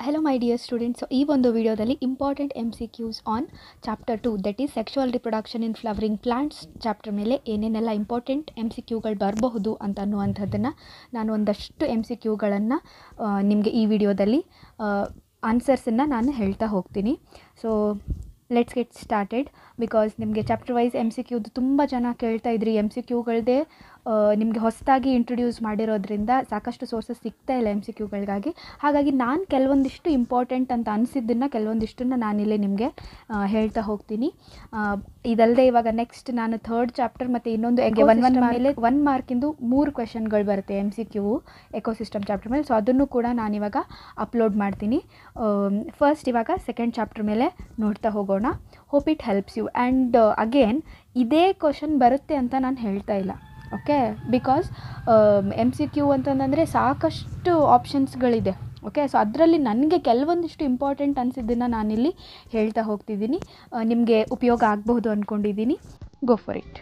Hello my dear students. So, ಈ ಒಂದು ವಿಡಿಯೋದಲ್ಲಿ important MCQs on chapter 2 that is sexual reproduction in flowering plants chapter ಮೇಲೆ ಏನೇನೆಲ್ಲ important MCQಗಳು ಬರಬಹುದು ಅಂತ ಅನ್ನುವಂಥದ್ದನ್ನು ನಾನು ಒಂದಷ್ಟು MCQಗಳನ್ನು ನಿಮಗೆ ಈ ವಿಡಿಯೋದಲ್ಲಿ ಆನ್ಸರ್ಸನ್ನು ನಾನು ಹೇಳ್ತಾ ಹೋಗ್ತೀನಿ. So let's get started. Because ನಿಮಗೆ ಚಾಪ್ಟರ್ ವೈಸ್ MCQದು ತುಂಬ ಜನ ಕೇಳ್ತಾ ಇದ್ರಿ. MCQಗಳದೇ ನಿಮಗೆ ಹೊಸದಾಗಿ ಇಂಟ್ರೊಡ್ಯೂಸ್ ಮಾಡಿರೋದ್ರಿಂದ ಸಾಕಷ್ಟು ಸೋರ್ಸಸ್ ಸಿಗ್ತಾ ಇಲ್ಲ MCQಗಳಿಗಾಗಿ. ಹಾಗಾಗಿ ನಾನು ಕೆಲವೊಂದಿಷ್ಟು ಇಂಪಾರ್ಟೆಂಟ್ ಅಂತ ಅನಿಸಿದ್ದನ್ನು ಕೆಲವೊಂದಿಷ್ಟನ್ನು ನಾನಿಲ್ಲಿ ನಿಮಗೆ ಹೇಳ್ತಾ ಹೋಗ್ತೀನಿ. ಇದಲ್ಲದೆ ಇವಾಗ ನೆಕ್ಸ್ಟ್ ನಾನು ಥರ್ಡ್ ಚಾಪ್ಟರ್ ಮತ್ತು ಇನ್ನೊಂದು ಒನ್ ಮೇಲೆ 1 ಮಾರ್ಕಿಂದು 3 ಕ್ವೆಶನ್ಗಳು ಬರುತ್ತೆ MCQ ಎಕೋಸಿಸ್ಟಮ್ ಚಾಪ್ಟರ್ ಮೇಲೆ. ಸೊ ಅದನ್ನು ಕೂಡ ನಾನಿವಾಗ ಅಪ್ಲೋಡ್ ಮಾಡ್ತೀನಿ. ಫಸ್ಟ್ ಇವಾಗ ಸೆಕೆಂಡ್ ಚಾಪ್ಟರ್ ಮೇಲೆ ನೋಡ್ತಾ ಹೋಗೋಣ. Hope it helps you. And again ಇದೇ ಕ್ವೆಶನ್ ಬರುತ್ತೆ ಅಂತ ನಾನು ಹೇಳ್ತಾ ಇಲ್ಲ. ಓಕೆ, ಬಿಕಾಸ್ MCQ ಅಂತಂದರೆ ಸಾಕಷ್ಟು ಆಪ್ಷನ್ಸ್ಗಳಿದೆ. ಓಕೆ, ಸೊ ಅದರಲ್ಲಿ ನನಗೆ ಕೆಲವೊಂದಿಷ್ಟು ಇಂಪಾರ್ಟೆಂಟ್ ಅನಿಸಿದ್ದನ್ನು ನಾನಿಲ್ಲಿ ಹೇಳ್ತಾ ಹೋಗ್ತಿದ್ದೀನಿ. ನಿಮಗೆ ಉಪಯೋಗ ಆಗಬಹುದು ಅಂದ್ಕೊಂಡಿದ್ದೀನಿ. Go for it.